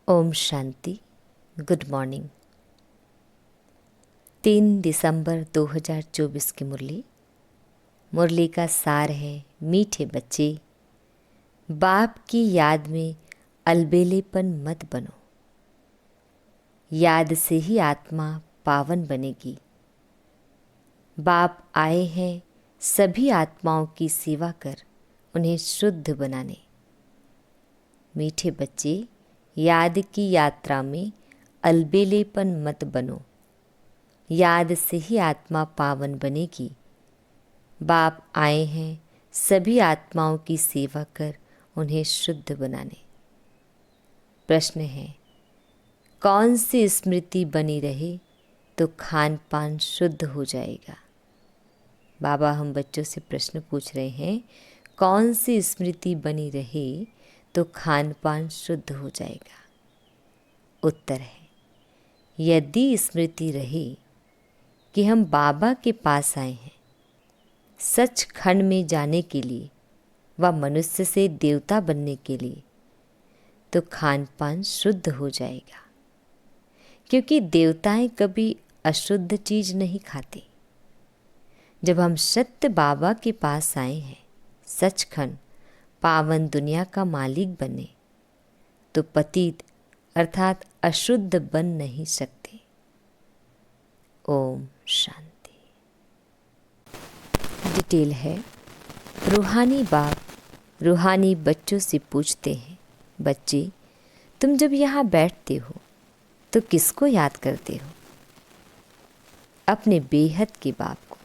Om Shanti. Good morning. 3 दिसंबर 2024 की मुरली का सार है, मीठे बच्चे, बाप की याद में अलबेलेपन मत बनो। याद से ही आत्मा पावन बनेगी। बाप आए हैं सभी आत्माओं की सेवा कर उन्हें शुद्ध बनाने। मीठे बच्चे, याद की यात्रा में अलबेलेपन मत बनो। याद से ही आत्मा पावन बनेगी। बाप आए हैं सभी आत्माओं की सेवा कर उन्हें शुद्ध बनाने। प्रश्न है, कौन सी स्मृति बनी रहे तो खान पान शुद्ध हो जाएगा। बाबा हम बच्चों से प्रश्न पूछ रहे हैं, कौन सी स्मृति बनी रहे तो खान पान शुद्ध हो जाएगा। उत्तर है, यदि स्मृति रहे कि हम बाबा के पास आए हैं सचखंड में जाने के लिए व मनुष्य से देवता बनने के लिए, तो खान पान शुद्ध हो जाएगा। क्योंकि देवताएं कभी अशुद्ध चीज नहीं खाते। जब हम सत्य बाबा के पास आए हैं, सचखंड पावन दुनिया का मालिक बने, तो पतित अर्थात अशुद्ध बन नहीं सकते। ओम शांति। डिटेल है, रूहानी बाप रूहानी बच्चों से पूछते हैं, बच्चे तुम जब यहाँ बैठते हो तो किसको याद करते हो। अपने बेहद के बाप को।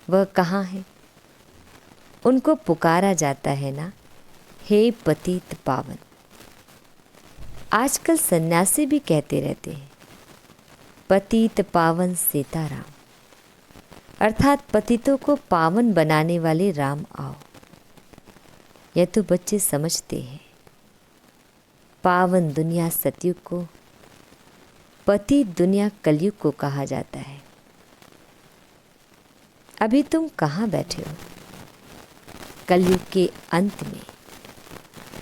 वह कहाँ है? उनको पुकारा जाता है ना, हे पतित पावन। आजकल सन्यासी भी कहते रहते हैं, पतित पावन सीताराम, अर्थात पतितों को पावन बनाने वाले राम आओ। यह तो बच्चे समझते हैं। पावन दुनिया सतयुग को, पतित दुनिया कलयुग को कहा जाता है। अभी तुम कहाँ बैठे हो? कलयुग के अंत में।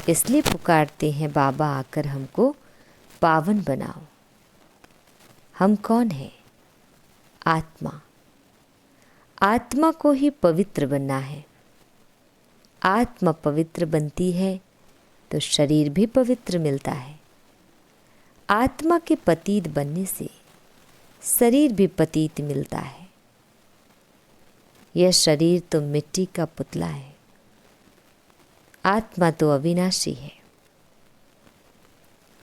इसलिए पुकारते हैं बाबा आकर हमको पावन बनाओ। हम कौन हैं? आत्मा। आत्मा को ही पवित्र बनना है। आत्मा पवित्र बनती है तो शरीर भी पवित्र मिलता है। आत्मा के पतित बनने से शरीर भी पतित मिलता है। यह शरीर तो मिट्टी का पुतला है। आत्मा तो अविनाशी है।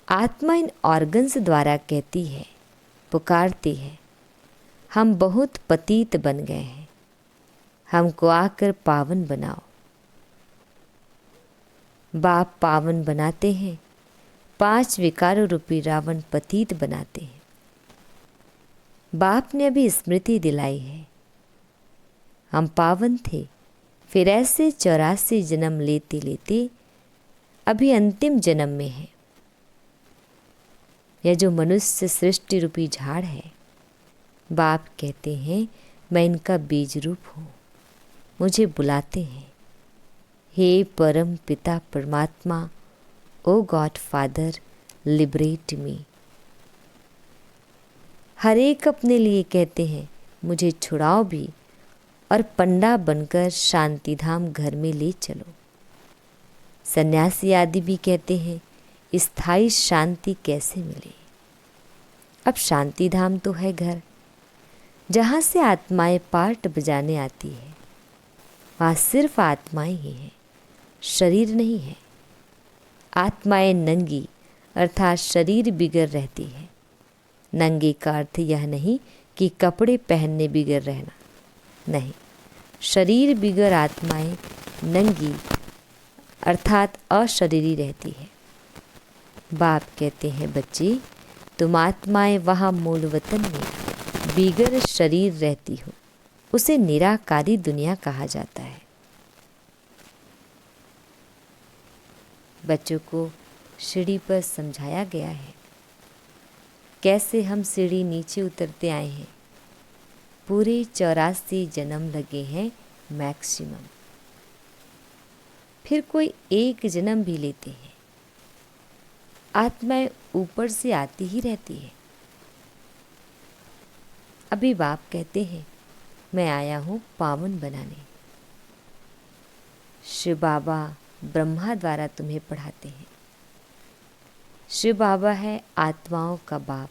आत्मा इन ऑर्गन्स द्वारा कहती है, पुकारती है, हम बहुत पतित बन गए हैं, हमको आकर पावन बनाओ। बाप पावन बनाते हैं, 5 विकारों रूपी रावण पतित बनाते हैं। बाप ने अभी स्मृति दिलाई है, हम पावन थे, फिर ऐसे 84 जन्म लेते लेते अभी अंतिम जन्म में है। यह जो मनुष्य सृष्टि रूपी झाड़ है, बाप कहते हैं मैं इनका बीज रूप हूँ। मुझे बुलाते हैं, हे परम पिता परमात्मा, ओ गॉड फादर, लिबरेट मी। हर एक अपने लिए कहते हैं, मुझे छुड़ाओ भी और पंडा बनकर शांति धाम घर में ले चलो। सन्यासी आदि भी कहते हैं, स्थायी शांति कैसे मिले। अब शांति धाम तो है घर, जहाँ से आत्माएं पार्ट बजाने आती है। वहाँ सिर्फ आत्माएं ही हैं, शरीर नहीं है। आत्माएं नंगी अर्थात शरीर बिगड़ रहती है। नंगे का अर्थ यह नहीं कि कपड़े पहनने बिगड़ रहना, नहीं। शरीर बिगड़ आत्माएं नंगी अर्थात अशरीरी रहती है। बाप कहते हैं, बच्चे तुम आत्माएं वहाँ मूल वतन में बिगड़ शरीर रहती हो, उसे निराकारी दुनिया कहा जाता है। बच्चों को सीढ़ी पर समझाया गया है कैसे हम सीढ़ी नीचे उतरते आए हैं। पूरे 84 जन्म लगे हैं मैक्सिमम। फिर कोई एक जन्म भी लेते हैं। आत्माएं ऊपर से आती ही रहती है। अभी बाप कहते हैं, मैं आया हूँ पावन बनाने। शिव बाबा ब्रह्मा द्वारा तुम्हें पढ़ाते हैं। शिव बाबा है आत्माओं का बाप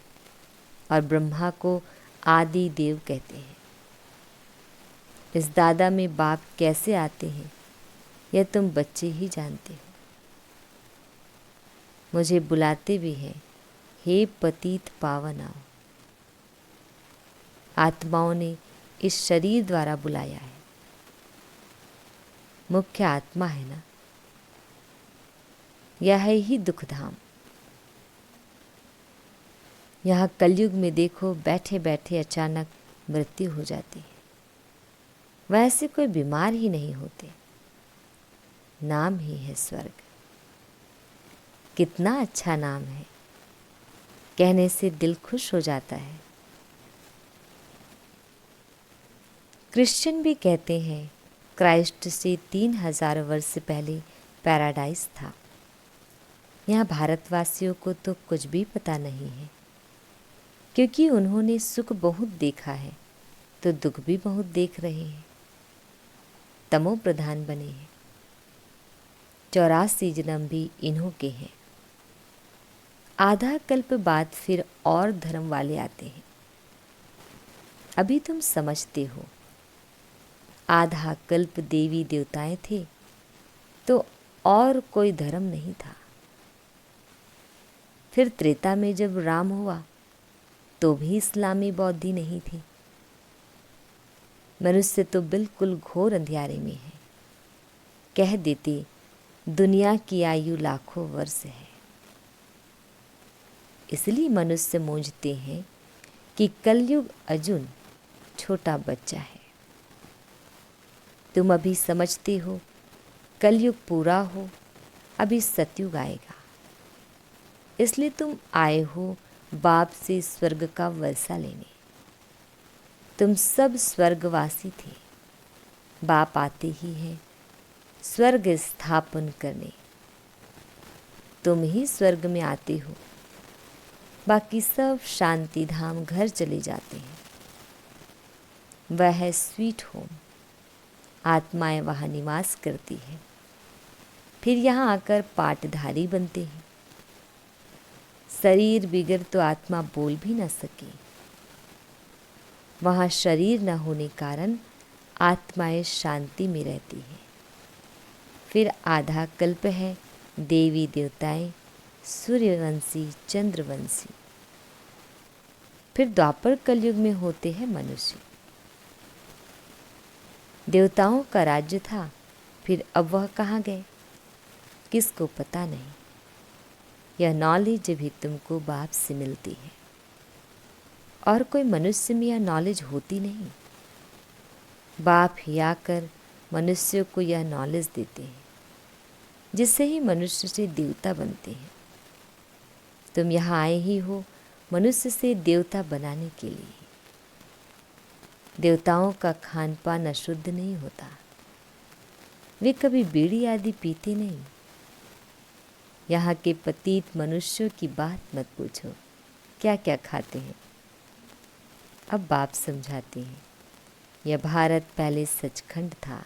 और ब्रह्मा को आदि देव कहते हैं। इस दादा में बाप कैसे आते हैं यह तुम बच्चे ही जानते हो। मुझे बुलाते भी हैं, हे पतित पावन आओ। आत्माओं ने इस शरीर द्वारा बुलाया है। मुख्य आत्मा है ना, यह है ही दुखधाम। यहाँ कलयुग में देखो, बैठे बैठे अचानक मृत्यु हो जाती है। वैसे कोई बीमार ही नहीं होते, नाम ही है स्वर्ग। कितना अच्छा नाम है, कहने से दिल खुश हो जाता है। क्रिश्चियन भी कहते हैं क्राइस्ट से 3000 वर्ष पहले पैराडाइज था। यहाँ भारतवासियों को तो कुछ भी पता नहीं है, क्योंकि उन्होंने सुख बहुत देखा है तो दुख भी बहुत देख रहे हैं। तमो प्रधान बने हैं। 84 जन्म भी इन्हों के हैं। आधा कल्प बाद फिर और धर्म वाले आते हैं। अभी तुम समझते हो, आधा कल्प देवी देवताएं थे तो और कोई धर्म नहीं था। फिर त्रेता में जब राम हुआ तो भी इस्लामी बौद्धि नहीं थी। मनुष्य तो बिल्कुल घोर अंधियारे में है। कह देते दुनिया की आयु लाखों वर्ष है। इसलिए मनुष्य मूंझते हैं कि कलयुग अर्जुन छोटा बच्चा है। तुम अभी समझते हो कलयुग पूरा हो, अभी सतयुग आएगा। इसलिए तुम आए हो बाप से स्वर्ग का वर्षा लेने। तुम सब स्वर्गवासी थे, बाप आते ही हैं स्वर्ग स्थापन करने। तुम ही स्वर्ग में आते हो, बाकी सब शांति धाम घर चले जाते हैं। वह है स्वीट होम। आत्माएं वहाँ निवास करती है, फिर यहाँ आकर पाटधारी बनते हैं। शरीर बिगड़ तो आत्मा बोल भी न सके। वहाँ शरीर न होने कारण आत्माएं शांति में रहती है। फिर आधा कल्प है देवी देवताएं, सूर्यवंशी चंद्रवंशी। फिर द्वापर कलयुग में होते हैं मनुष्य। देवताओं का राज्य था, फिर अब वह कहाँ गए किसको पता नहीं। यह नॉलेज भी तुमको बाप से मिलती है और कोई मनुष्य में यह नॉलेज होती नहीं। बाप ही आकर मनुष्य को यह नॉलेज देते हैं, जिससे ही मनुष्य से देवता बनते हैं। तुम यहाँ आए ही हो मनुष्य से देवता बनाने के लिए। देवताओं का खान पान अशुद्ध नहीं होता। वे कभी बीड़ी आदि पीते नहीं। यहाँ के पतित मनुष्यों की बात मत पूछो, क्या क्या खाते हैं। अब बाप समझाते हैं, यह भारत पहले सचखंड था।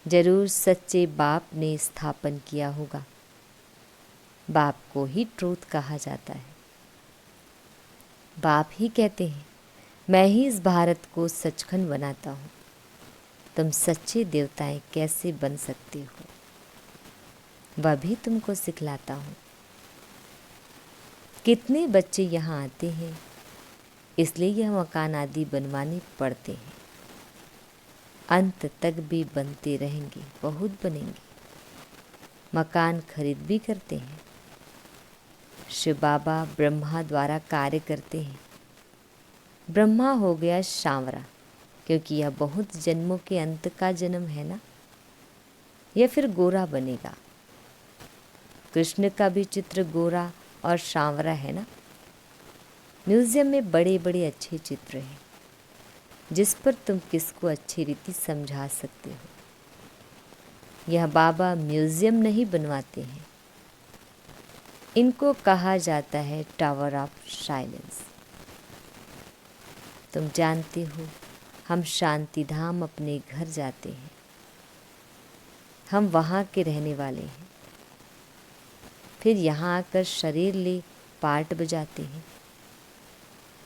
जरूर सच्चे बाप ने स्थापन किया होगा। बाप को ही ट्रूथ कहा जाता है। बाप ही कहते हैं, मैं ही इस भारत को सचखंड बनाता हूँ। तुम सच्चे देवताएं कैसे बन सकते हो, वह भी तुमको सिखलाता हूँ। कितने बच्चे यहाँ आते हैं, इसलिए यह मकान आदि बनवाने पड़ते हैं। अंत तक भी बनते रहेंगे, बहुत बनेंगे। मकान खरीद भी करते हैं। शिव बाबा ब्रह्मा द्वारा कार्य करते हैं। ब्रह्मा हो गया सांवरा, क्योंकि यह बहुत जन्मों के अंत का जन्म है ना। यह फिर गोरा बनेगा। कृष्ण का भी चित्र गोरा और सांवरा है ना। म्यूजियम में बड़े बड़े अच्छे चित्र हैं, जिस पर तुम किसको अच्छी रीति समझा सकते हो। यह बाबा म्यूजियम नहीं बनवाते हैं, इनको कहा जाता है टावर ऑफ साइलेंस। तुम जानते हो, हम शांति धाम अपने घर जाते हैं, हम वहाँ के रहने वाले हैं। फिर यहाँ आकर शरीर ले पाठ बजाते हैं।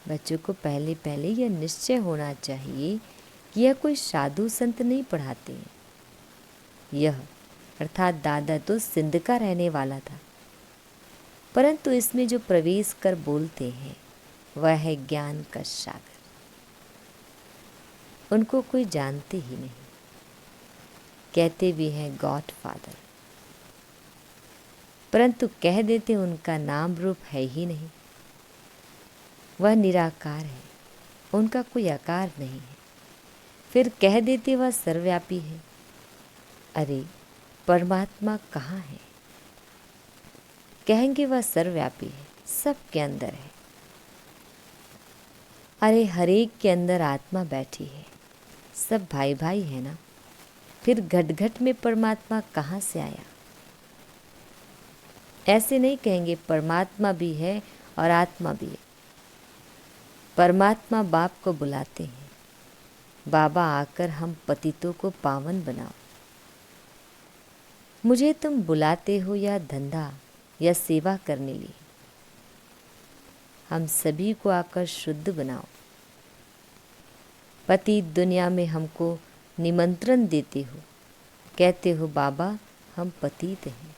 बच्चों को पहले पहले यह निश्चय होना चाहिए कि यह कोई साधु संत नहीं पढ़ाते हैं। यह अर्थात दादा तो सिंध का रहने वाला था, परंतु इसमें जो प्रवेश कर बोलते हैं वह है ज्ञान का सागर। उनको कोई जानते ही नहीं, कहते भी हैं गॉड फादर, परंतु कह देते उनका नाम रूप है ही नहीं। वह निराकार है, उनका कोई आकार नहीं है। फिर कह देते वह सर्वव्यापी है। अरे परमात्मा कहाँ है? कहेंगे वह सर्वव्यापी है, सबके अंदर है। अरे हर एक के अंदर आत्मा बैठी है, सब भाई भाई है ना। फिर घट घट में परमात्मा कहाँ से आया? ऐसे नहीं कहेंगे परमात्मा भी है और आत्मा भी है। परमात्मा बाप को बुलाते हैं, बाबा आकर हम पतितों को पावन बनाओ। मुझे तुम बुलाते हो या धंधा या सेवा करने लिए, हम सभी को आकर शुद्ध बनाओ। पतित दुनिया में हमको निमंत्रण देते हो, कहते हो बाबा हम पतित हैं।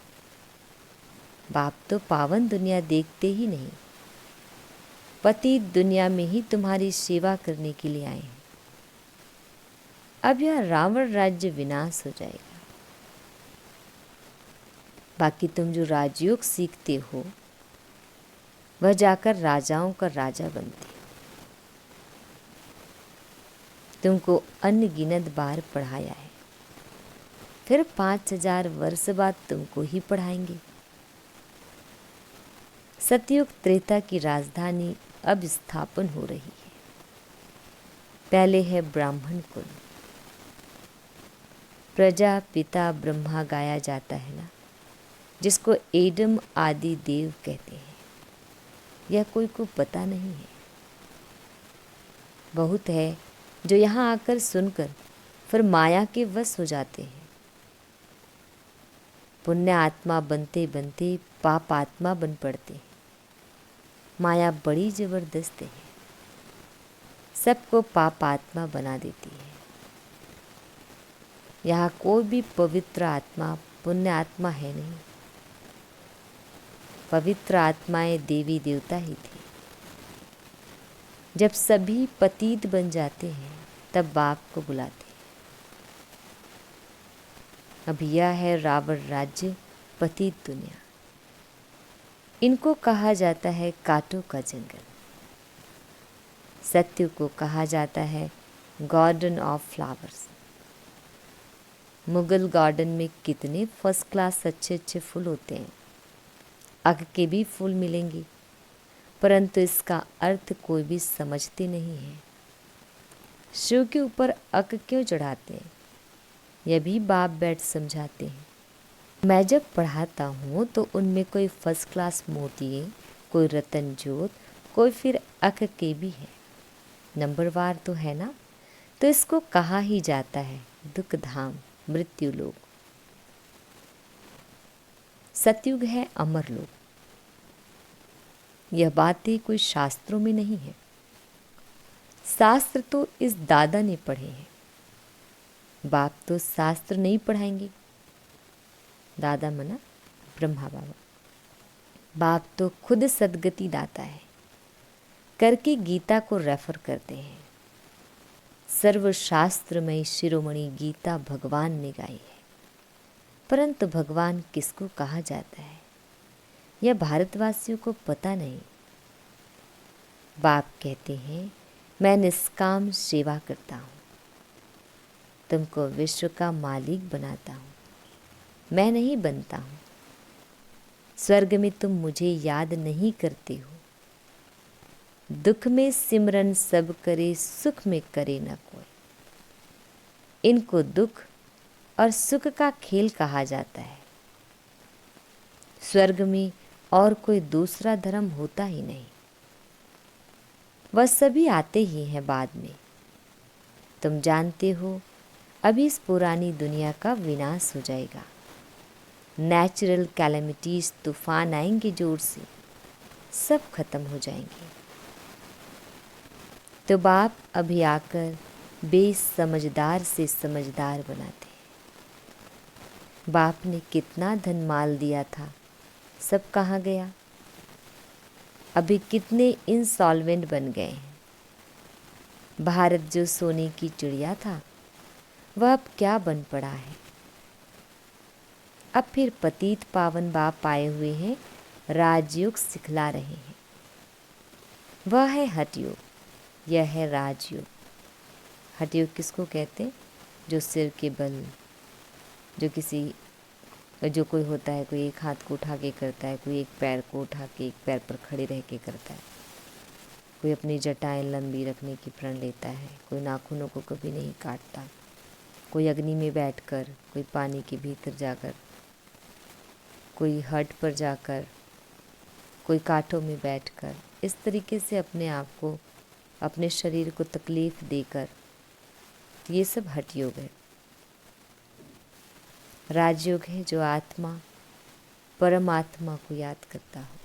बाप तो पावन दुनिया देखते ही नहीं, पतित दुनिया में ही तुम्हारी सेवा करने के लिए आए हैं। अब यह रावण राज्य विनाश हो जाएगा। बाकी तुम जो राजयोग सीखते हो वह जाकर राजाओं का राजा बनते हो। तुमको अनगिनत बार पढ़ाया है, फिर 5000 वर्ष बाद तुमको ही पढ़ाएंगे। सतयुग त्रेता की राजधानी अब स्थापन हो रही है। पहले है ब्राह्मण कुल। प्रजा पिता ब्रह्मा गाया जाता है ना, जिसको एडम आदि देव कहते हैं। यह कोई को पता नहीं है। बहुत है जो यहाँ आकर सुनकर फिर माया के वश हो जाते हैं। पुण्य आत्मा बनते बनते पाप आत्मा बन पड़ते हैं। माया बड़ी जबरदस्त है, सबको पाप आत्मा बना देती है। यहाँ कोई भी पवित्र आत्मा पुण्य आत्मा है नहीं। पवित्र आत्माएं देवी देवता ही थे। जब सभी पतित बन जाते हैं तब बाप को बुलाते हैं। अब यह है रावण राज्य, पतित दुनिया। इनको कहा जाता है कांटों का जंगल। सत्य को कहा जाता है garden of flowers. Mughal garden में कितने फर्स्ट क्लास अच्छे अच्छे फूल होते हैं। अग के भी फूल मिलेंगे, परंतु इसका अर्थ कोई भी समझते नहीं है। शिव के ऊपर अग क्यों चढ़ाते हैं, यह भी बाप बैठ समझाते हैं। मैं जब पढ़ाता हूँ तो उनमें कोई फर्स्ट क्लास मोतिये, कोई रतन जोत, कोई फिर अक के भी है। नंबरवार तो है ना, तो इसको कहा ही जाता है दुख धाम, मृत्यु लोक। सतयुग है अमर लोक। यह बातें कोई शास्त्रों में नहीं है। शास्त्र तो इस दादा ने पढ़े हैं। बाप तो शास्त्र नहीं पढ़ाएंगे। दादा मना ब्रह्मा बाबा। बाप तो खुद सदगति दाता है, करके गीता को रेफर करते हैं। सर्वशास्त्रमय शिरोमणि गीता भगवान ने गाई है, परंतु भगवान किसको कहा जाता है यह भारतवासियों को पता नहीं। बाप कहते हैं मैं निष्काम सेवा करता हूँ, तुमको विश्व का मालिक बनाता हूँ, मैं नहीं बनता हूँ। स्वर्ग में तुम मुझे याद नहीं करते हो। दुख में सिमरन सब करे, सुख में करे न कोई। इनको दुख और सुख का खेल कहा जाता है। स्वर्ग में और कोई दूसरा धर्म होता ही नहीं। वह सभी आते ही हैं बाद में। तुम जानते हो, अभी इस पुरानी दुनिया का विनाश हो जाएगा। नेचुरल कैलेमिटीज, तूफान आएंगे जोर से, सब खत्म हो जाएंगे। तो बाप अभी आकर बेसमझदार से समझदार बनाते हैं। बाप ने कितना धन माल दिया था, सब कहाँ गया? अभी कितने इंसॉल्वेंट बन गए हैं। भारत जो सोने की चिड़िया था, वह अब क्या बन पड़ा है? अब फिर पतित पावन बाप आए हुए हैं, राजयोग सिखला रहे हैं। वह है हठयोग, यह है राजयोग। हठयोग किसको कहते हैं? जो सिर के बल, जो कोई होता है, कोई एक हाथ को उठा के करता है, कोई एक पैर को उठा के एक पैर पर खड़े रह के करता है, कोई अपनी जटाएं लंबी रखने की प्रण लेता है, कोई नाखूनों को कभी नहीं काटता, कोई अग्नि में बैठकर, कोई पानी के भीतर जाकर, कोई हट पर जाकर, कोई कांटों में बैठकर, इस तरीके से अपने आप को, अपने शरीर को तकलीफ देकर, तो ये सब हठ योग है। राजयोग है जो आत्मा परमात्मा को याद करता हो,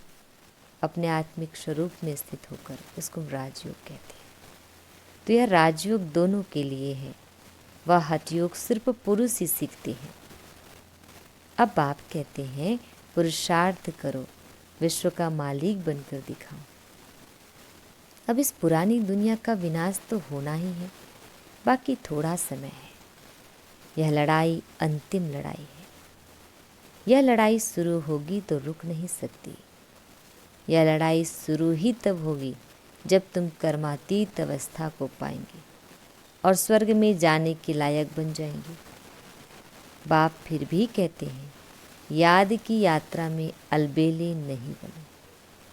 अपने आत्मिक स्वरूप में स्थित होकर, इसको राजयोग कहते हैं। तो यह राजयोग दोनों के लिए है। वह हठयोग सिर्फ पुरुष ही सीखते हैं। अब बाप कहते हैं, पुरुषार्थ करो, विश्व का मालिक बनकर दिखाओ। अब इस पुरानी दुनिया का विनाश तो होना ही है, बाकी थोड़ा समय है। यह लड़ाई अंतिम लड़ाई है। यह लड़ाई शुरू होगी तो रुक नहीं सकती। यह लड़ाई शुरू ही तब होगी जब तुम कर्मातीत अवस्था को पाएंगे और स्वर्ग में जाने के लायक बन जाएंगे। बाप फिर भी कहते हैं, याद की यात्रा में अलबेले नहीं बनो,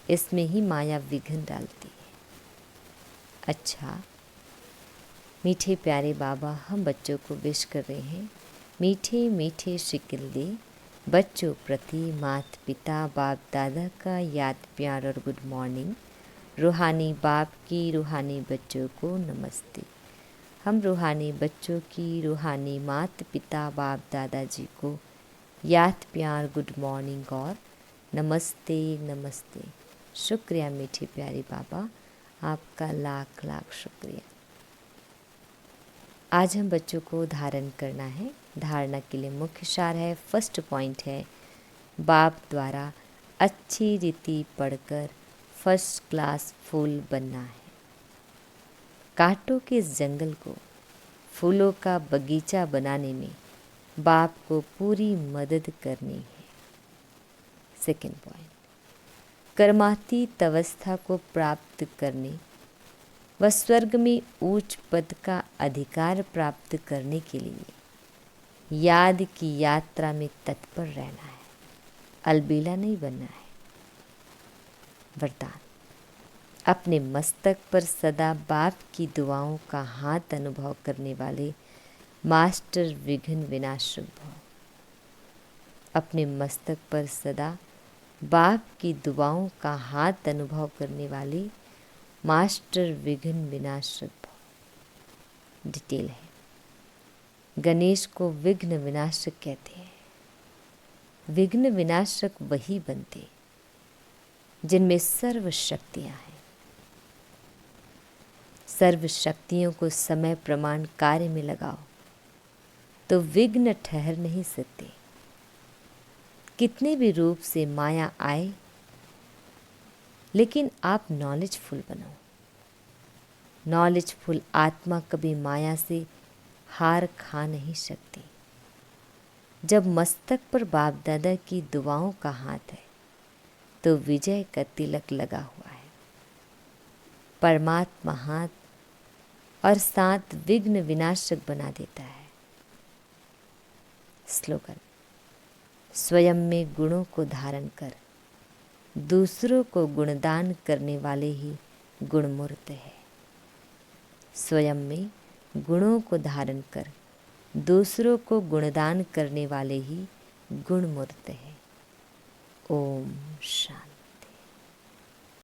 इसमें ही माया विघ्न डालती है। अच्छा मीठे प्यारे बाबा, हम बच्चों को विश कर रहे हैं, मीठे मीठे शिकिल दे बच्चों प्रति माता पिता बाप दादा का याद प्यार और गुड मॉर्निंग। रूहानी बाप की रूहानी बच्चों को नमस्ते। हम रूहानी बच्चों की रूहानी माता पिता बाप दादाजी को याद प्यार गुड मॉर्निंग और नमस्ते नमस्ते। शुक्रिया मीठे प्यारे बाबा, आपका लाख लाख शुक्रिया। आज हम बच्चों को धारण करना है। धारणा के लिए मुख्य सार है, फर्स्ट पॉइंट है, बाप द्वारा अच्छी रीति पढ़कर फर्स्ट क्लास फूल बनना है। कांटों के इस जंगल को फूलों का बगीचा बनाने में बाप को पूरी मदद करनी है। सेकंड पॉइंट, कर्मातीत अवस्था को प्राप्त करने व स्वर्ग में उच्च पद का अधिकार प्राप्त करने के लिए याद की यात्रा में तत्पर रहना है, अलबेला नहीं बनना है। वरदान, अपने मस्तक पर सदा बाप की दुआओं का हाथ अनुभव करने वाले मास्टर विघ्न विनाशक भव। अपने मस्तक पर सदा बाप की दुआओं का हाथ अनुभव करने वाले मास्टर विघ्न विनाशक भव। डिटेल है, गणेश को विघ्न विनाशक कहते हैं। विघ्न विनाशक वही बनते जिनमें सर्व शक्तियां हैं। सर्व शक्तियों को समय प्रमाण कार्य में लगाओ तो विघ्न ठहर नहीं सकते। कितने भी रूप से माया आए, लेकिन आप नॉलेजफुल बनो। नॉलेजफुल आत्मा कभी माया से हार खा नहीं सकती। जब मस्तक पर बाप दादा की दुआओं का हाथ है तो विजय का तिलक लगा हुआ है। परमात्मा हाथ और साथ विघ्न विनाशक बना देता है। स्लोगन, स्वयं में गुणों को धारण कर दूसरों को गुणदान करने वाले ही गुणमूर्त है। स्वयं में गुणों को धारण कर दूसरों को गुणदान करने वाले ही गुणमूर्त है। ओम शांति।